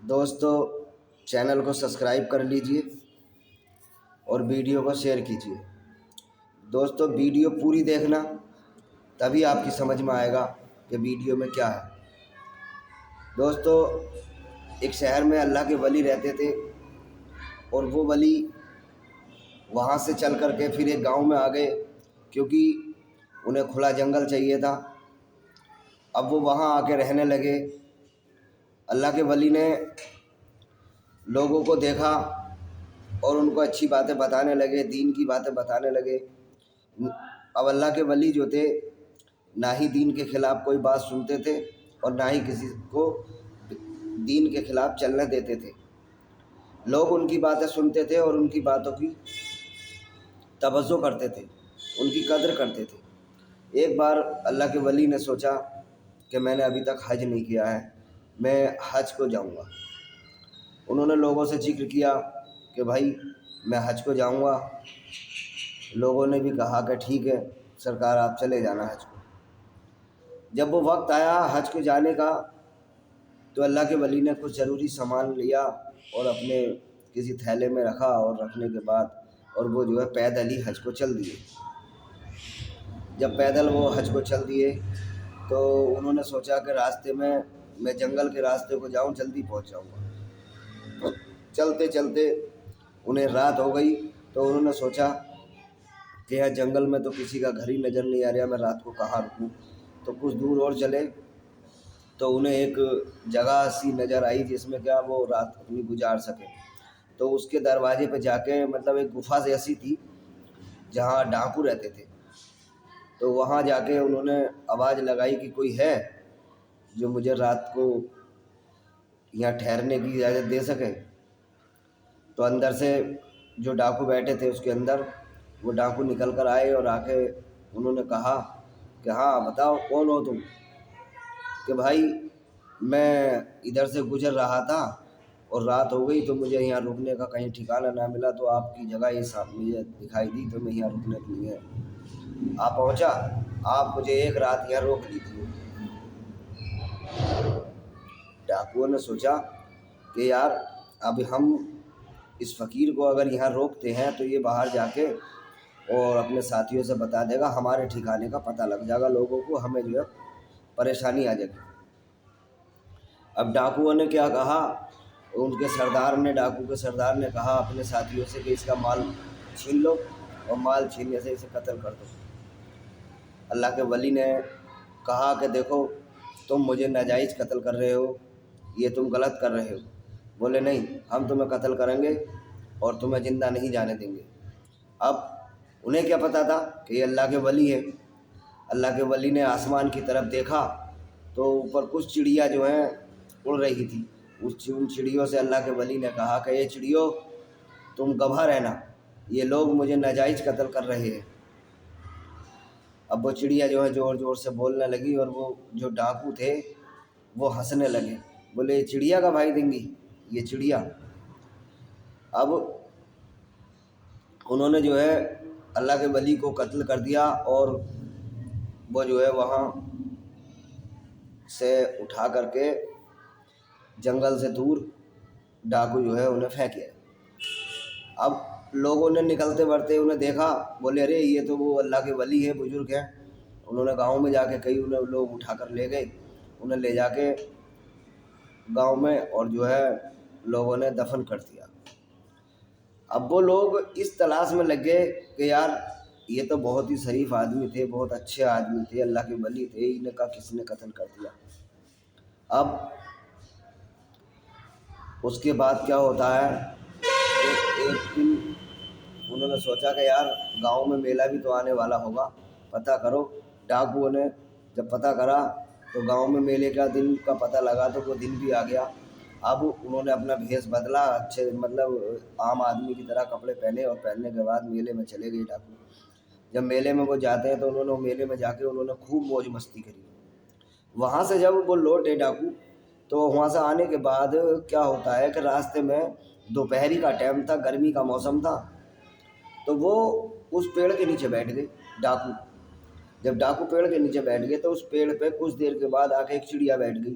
دوستو چینل کو سبسکرائب کر لیجئے اور ویڈیو کو شیئر کیجئے۔ دوستو ویڈیو پوری دیکھنا، تبھی آپ کی سمجھ میں آئے گا کہ ویڈیو میں کیا ہے۔ دوستو ایک شہر میں اللہ کے ولی رہتے تھے، اور وہ ولی وہاں سے چل کر کے پھر ایک گاؤں میں آ گئے، کیونکہ انہیں کھلا جنگل چاہیے تھا۔ اب وہ وہاں آ کے رہنے لگے۔ اللہ کے ولی نے لوگوں کو دیکھا اور ان کو اچھی باتیں بتانے لگے، دین کی باتیں بتانے لگے۔ اب اللہ کے ولی جو تھے نہ ہی دین کے خلاف کوئی بات سنتے تھے اور نہ ہی کسی کو دین کے خلاف چلنے دیتے تھے۔ لوگ ان کی باتیں سنتے تھے اور ان کی باتوں کی توجہ کرتے تھے، ان کی قدر کرتے تھے۔ ایک بار اللہ کے ولی نے سوچا کہ میں نے ابھی تک حج نہیں کیا ہے، میں حج کو جاؤں گا۔ انہوں نے لوگوں سے ذکر کیا کہ بھائی میں حج کو جاؤں گا۔ لوگوں نے بھی کہا کہ ٹھیک ہے سرکار، آپ چلے جانا حج کو۔ جب وہ وقت آیا حج کو جانے کا، تو اللہ کے ولی نے کچھ ضروری سامان لیا اور اپنے کسی تھیلے میں رکھا، اور رکھنے کے بعد وہ جو ہے پیدل ہی حج کو چل دیے۔ جب پیدل وہ حج کو چل دیے تو انہوں نے سوچا کہ راستے میں جنگل کے راستے کو جاؤں، جلدی پہنچ جاؤں گا۔ چلتے چلتے انہیں رات ہو گئی، تو انہوں نے سوچا کہ یہاں جنگل میں تو کسی کا گھر ہی نظر نہیں آ رہا، میں رات کو کہاں رکوں۔ تو کچھ دور اور چلے تو انہیں ایک جگہ سی نظر آئی جس میں کیا وہ رات اپنی گزار سکے۔ تو اس کے دروازے پہ جا کے، مطلب ایک گفا ایسی تھی جہاں ڈاکو رہتے تھے، تو وہاں جا کے انہوں نے آواز لگائی کہ کوئی ہے جو مجھے رات کو یہاں ٹھہرنے کی اجازت دے سکے۔ تو اندر سے جو ڈاکو بیٹھے تھے اس کے اندر وہ ڈاکو نکل کر آئے اور آ کے انہوں نے کہا کہ ہاں بتاؤ کون ہو تم؟ کہ بھائی میں ادھر سے گزر رہا تھا اور رات ہو گئی، تو مجھے یہاں رکنے کا کہیں ٹھکانہ نہ ملا، تو آپ کی جگہ یہ مجھے دکھائی دی، تو میں یہاں رکنے کے لیے پہنچا۔ آپ مجھے ایک رات یہاں روک لیجیے۔ ڈاکوؤں نے سوچا کہ یار اب ہم اس فقیر کو اگر یہاں روکتے ہیں تو یہ باہر جا کے اور اپنے ساتھیوں سے بتا دے گا، ہمارے ٹھکانے کا پتہ لگ جائے گا لوگوں کو، ہمیں جو ہے پریشانی آ جائے گی۔ اب ڈاکوؤں نے کیا کہا، ان کے سردار نے، ڈاکو کے سردار نے کہا اپنے ساتھیوں سے کہ اس کا مال چھین لو، اور مال چھیننے سے اسے قتل کر دو۔ اللہ کے ولی نے کہا کہ دیکھو تم مجھے ناجائز قتل کر رہے ہو، یہ تم غلط کر رہے ہو۔ بولے نہیں، ہم تمہیں قتل کریں گے اور تمہیں زندہ نہیں جانے دیں گے۔ اب انہیں کیا پتہ تھا کہ یہ اللہ کے ولی ہے۔ اللہ کے ولی نے آسمان کی طرف دیکھا تو اوپر کچھ چڑیا جو ہیں اڑ رہی تھی۔ ان چڑیوں سے اللہ کے ولی نے کہا کہ یہ چڑیوں تم گواہ رہنا، یہ لوگ مجھے ناجائز قتل کر رہے ہیں۔ اب وہ چڑیا جو ہے زور زور سے بولنے لگی، اور وہ جو ڈاکو تھے وہ ہنسنے لگے، بولے یہ چڑیا کا بھائی دیں گی، یہ چڑیا۔ اب انہوں نے جو ہے اللہ کے ولی کو قتل کر دیا، اور وہ جو ہے وہاں سے اٹھا کر کے جنگل سے دور ڈاکو جو ہے انہیں پھینک گئے۔ اب لوگوں نے نکلتے بڑھتے انہیں دیکھا، بولے ارے یہ تو وہ اللہ کے ولی ہیں، بزرگ ہیں۔ انہوں نے گاؤں میں جا کے انہیں لوگ اٹھا کر لے گئے، انہیں لے جا کے گاؤں میں، اور جو ہے لوگوں نے دفن کر دیا۔ اب وہ لوگ اس تلاش میں لگ گئے کہ یار یہ تو بہت ہی شریف آدمی تھے، بہت اچھے آدمی تھے، اللہ کے ولی تھے، انہیں کا کس نے قتل کر دیا۔ اب اس کے بعد کیا ہوتا ہے، ایک دن انہوں نے سوچا کہ یار گاؤں میں میلہ بھی تو آنے والا ہوگا، پتہ کرو۔ ڈاکوؤں نے جب پتہ کرا تو گاؤں میں میلے کا دن کا پتہ لگا، تو وہ دن بھی آ گیا۔ اب انہوں نے اپنا بھیس بدلا، اچھے مطلب عام آدمی کی طرح کپڑے پہنے، اور پہننے کے بعد میلے میں چلے گئے ڈاکو۔ جب میلے میں وہ جاتے ہیں تو انہوں نے میلے میں جا کے انہوں نے خوب موج مستی کری۔ وہاں سے جب وہ لوٹے ڈاکو، تو وہاں سے آنے کے بعد کیا ہوتا ہے کہ راستے میں دوپہری کا ٹائم تھا، گرمی کا موسم تھا، تو وہ اس پیڑ کے نیچے بیٹھ گئے ڈاکو۔ جب ڈاکو پیڑ کے نیچے بیٹھ گئے تو اس پیڑ پہ کچھ دیر کے بعد آ کے ایک چڑیا بیٹھ گئی۔